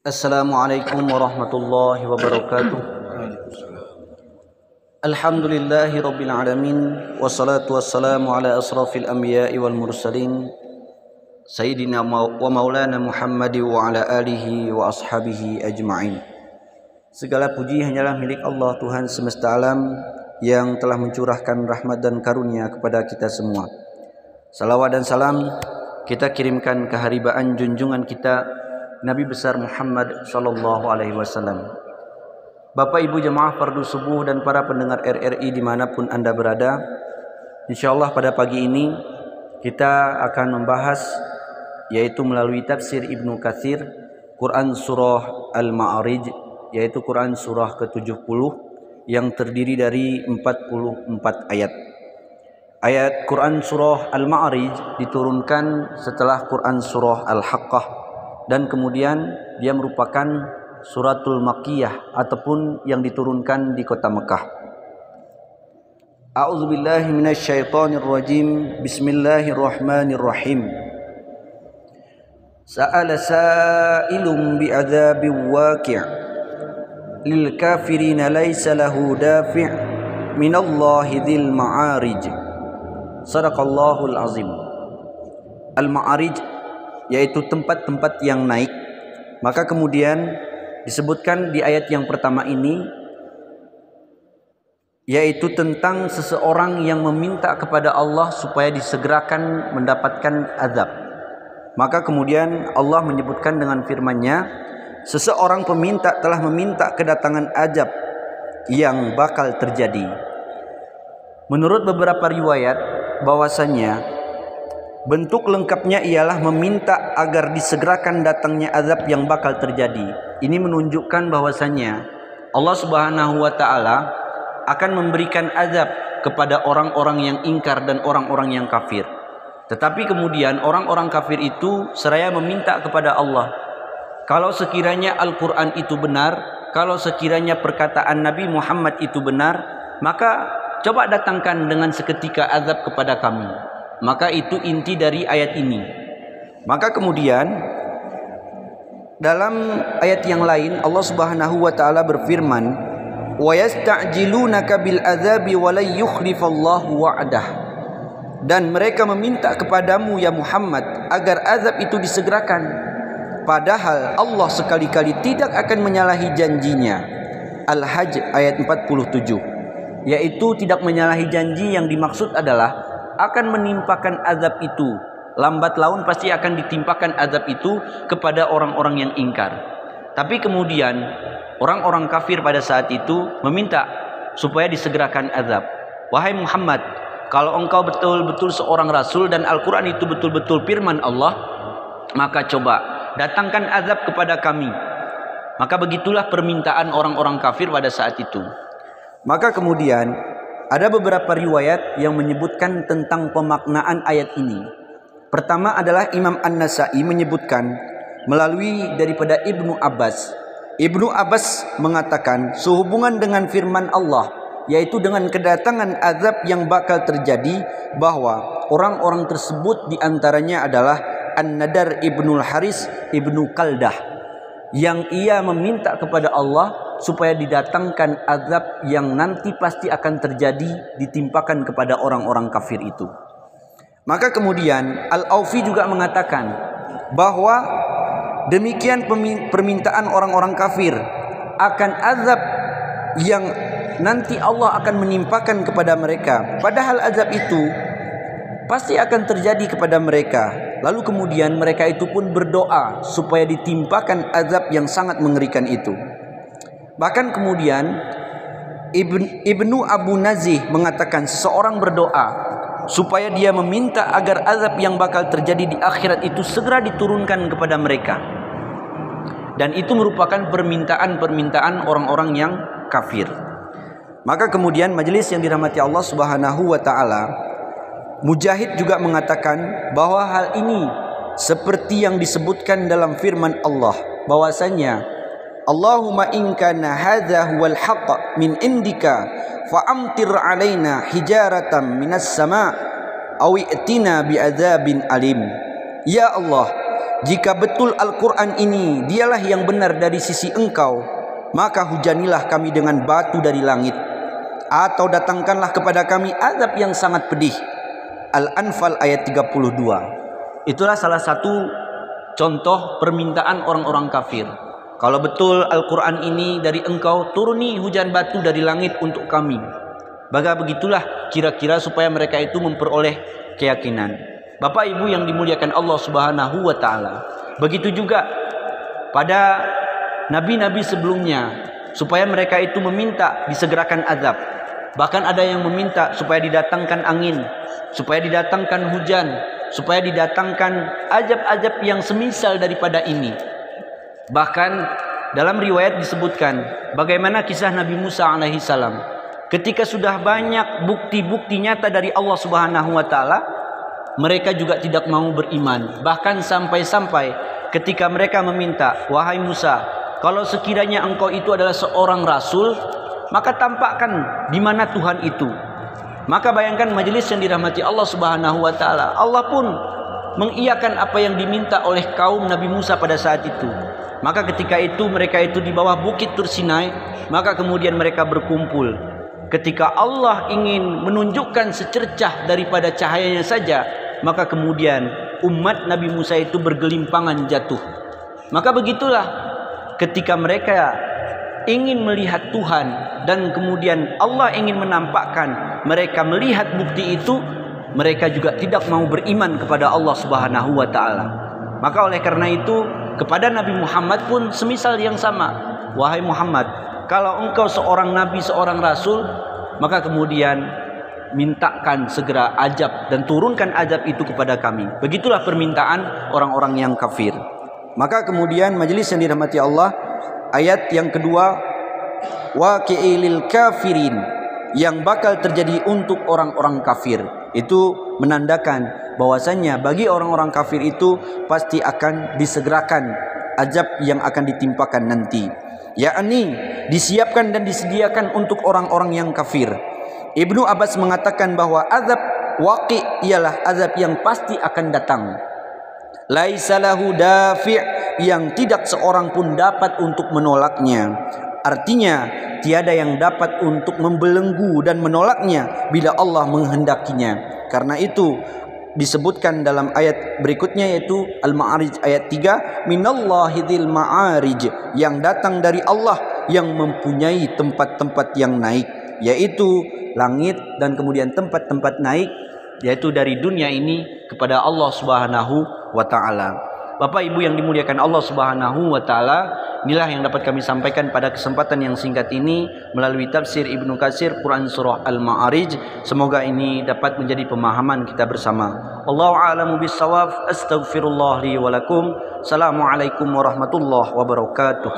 Assalamualaikum warahmatullahi wabarakatuh. Alhamdulillahi rabbil alamin. Wassalatu wassalamu ala asrafil anbiya'i wal mursalin Sayyidina wa maulana Muhammad wa ala alihi wa ashabihi ajma'in. Segala puji hanyalah milik Allah, Tuhan semesta alam, yang telah mencurahkan rahmat dan karunia kepada kita semua. Salawat dan salam kita kirimkan ke haribaan junjungan kita Nabi besar Muhammad sallallahu alaihi wasallam. Bapak Ibu jemaah fardu subuh dan para pendengar RRI dimanapun Anda berada, insyaallah pada pagi ini kita akan membahas, yaitu melalui tafsir Ibnu Katsir, Quran surah Al-Ma'arij, yaitu Quran surah ke-70 yang terdiri dari 44 ayat. Ayat Quran surah Al-Ma'arij diturunkan setelah Quran surah Al-Haqqah, dan kemudian dia merupakan suratul Makkiyah ataupun yang diturunkan di kota Mekah. A'udzubillahi minasyaitonirrajim. Bismillahirrahmanirrahim. Sa'ala sa'ilun bi'adzabin waqi' lil kafirina laysa lahu dafi' minallahi dzil ma'arij. Shadaqallahul azim. Al-Ma'arij yaitu tempat-tempat yang naik. Maka kemudian disebutkan di ayat yang pertama ini, yaitu tentang seseorang yang meminta kepada Allah supaya disegerakan mendapatkan azab. Maka kemudian Allah menyebutkan dengan firman-Nya, seseorang peminta telah meminta kedatangan azab yang bakal terjadi. Menurut beberapa riwayat bahwasanya bentuk lengkapnya ialah meminta agar disegerakan datangnya azab yang bakal terjadi. Ini menunjukkan bahwasannya Allah Subhanahu wa taala akan memberikan azab kepada orang-orang yang ingkar dan orang-orang yang kafir. Tetapi kemudian orang-orang kafir itu seraya meminta kepada Allah, kalau sekiranya Al-Qur'an itu benar, kalau sekiranya perkataan Nabi Muhammad itu benar, maka coba datangkan dengan seketika azab kepada kami. Maka itu inti dari ayat ini. Maka kemudian dalam ayat yang lain Allah Subhanahu wa taala berfirman, "Wa yasta'jilunaka bil adzabi wa la yukhlifallahu wa'dah." Dan mereka meminta kepadamu ya Muhammad agar azab itu disegerakan, padahal Allah sekali-kali tidak akan menyalahi janjinya. Al-Hajj ayat 47. Yaitu tidak menyalahi janji yang dimaksud adalah akan menimpakan azab itu, lambat laun pasti akan ditimpakan azab itu kepada orang-orang yang ingkar. Tapi kemudian orang-orang kafir pada saat itu meminta supaya disegerakan azab. Wahai Muhammad, kalau engkau betul-betul seorang rasul dan Al-Quran itu betul-betul firman Allah, maka coba datangkan azab kepada kami. Maka begitulah permintaan orang-orang kafir pada saat itu. Maka kemudian ada beberapa riwayat yang menyebutkan tentang pemaknaan ayat ini. Pertama adalah Imam An-Nasa'i menyebutkan melalui daripada Ibnu Abbas. Ibnu Abbas mengatakan sehubungan dengan firman Allah, yaitu dengan kedatangan azab yang bakal terjadi, bahwa orang-orang tersebut diantaranya adalah An-Nadar Ibnul Haris Ibnu Kaldah, yang ia meminta kepada Allah supaya didatangkan azab yang nanti pasti akan terjadi, ditimpakan kepada orang-orang kafir itu. Maka kemudian Al-Aufi juga mengatakan bahwa demikian permintaan orang-orang kafir akan azab yang nanti Allah akan menimpakan kepada mereka, padahal azab itu pasti akan terjadi kepada mereka. Lalu kemudian mereka itu pun berdoa supaya ditimpakan azab yang sangat mengerikan itu. Bahkan kemudian Ibnu Abu Nazih mengatakan seseorang berdoa supaya dia meminta agar azab yang bakal terjadi di akhirat itu segera diturunkan kepada mereka. Dan itu merupakan permintaan-permintaan orang-orang yang kafir. Maka kemudian majelis yang dirahmati Allah Subhanahu wa taala, Mujahid juga mengatakan bahwa hal ini seperti yang disebutkan dalam firman Allah, bahwasanya Allahumma in kana hadza huwal haqq min indika fa amtir alaina hijaratan minas sama' aw i'tina bi'adzabin alim. Ya Allah, jika betul Al-Quran ini dialah yang benar dari sisi engkau, maka hujanilah kami dengan batu dari langit, atau datangkanlah kepada kami azab yang sangat pedih. Al-Anfal ayat 32. Itulah salah satu contoh permintaan orang-orang kafir. Kalau betul Al-Quran ini dari engkau, turuni hujan batu dari langit untuk kami. Maka begitulah kira-kira supaya mereka itu memperoleh keyakinan. Bapak Ibu yang dimuliakan Allah Subhanahu wa taala. Begitu juga pada nabi-nabi sebelumnya, supaya mereka itu meminta disegerakan azab. Bahkan ada yang meminta supaya didatangkan angin, supaya didatangkan hujan, supaya didatangkan azab-azab yang semisal daripada ini. Bahkan dalam riwayat disebutkan bagaimana kisah Nabi Musa alaihi salam. Ketika sudah banyak bukti-bukti nyata dari Allah Subhanahu wa taala, mereka juga tidak mau beriman. Bahkan sampai-sampai ketika mereka meminta, wahai Musa, kalau sekiranya engkau itu adalah seorang rasul, maka tampakkan di mana Tuhan itu. Maka bayangkan majelis yang dirahmati Allah Subhanahu wa taala. Allah pun mengiyakan apa yang diminta oleh kaum Nabi Musa pada saat itu. Maka ketika itu mereka itu di bawah bukit Tur Sinai, maka kemudian mereka berkumpul. Ketika Allah ingin menunjukkan secercah daripada cahayanya saja, maka kemudian umat Nabi Musa itu bergelimpangan jatuh. Maka begitulah ketika mereka ingin melihat Tuhan dan kemudian Allah ingin menampakkan mereka melihat bukti itu, mereka juga tidak mau beriman kepada Allah Subhanahu wa taala. Maka oleh karena itu kepada Nabi Muhammad pun semisal yang sama. Wahai Muhammad, kalau engkau seorang nabi, seorang rasul, maka kemudian mintakan segera azab dan turunkan azab itu kepada kami. Begitulah permintaan orang-orang yang kafir. Maka kemudian majelis yang dirahmati Allah, ayat yang kedua, waqi'il kafirin, yang bakal terjadi untuk orang-orang kafir. Itu menandakan bahwasanya bagi orang-orang kafir itu pasti akan disegerakan azab yang akan ditimpakan nanti, yakni disiapkan dan disediakan untuk orang-orang yang kafir. Ibnu Abbas mengatakan bahwa azab waqi' ialah azab yang pasti akan datang. Laisa lahu dafi', yang tidak seorang pun dapat untuk menolaknya. Artinya tiada yang dapat untuk membelenggu dan menolaknya bila Allah menghendakinya. Karena itu disebutkan dalam ayat berikutnya, yaitu Al-Ma'arij ayat 3, minallahi dzil ma'arij, yang datang dari Allah yang mempunyai tempat-tempat yang naik, yaitu langit dan kemudian tempat-tempat naik, yaitu dari dunia ini kepada Allah Subhanahu wa taala. Bapak Ibu yang dimuliakan Allah Subhanahu wa taala, inilah yang dapat kami sampaikan pada kesempatan yang singkat ini melalui tafsir Ibnu Katsir Quran surah Al-Ma'arij. Semoga ini dapat menjadi pemahaman kita bersama. Allahu a'lamu bis-shawab. Astaghfirullah li wa lakum. Assalamualaikum warahmatullahi wabarakatuh.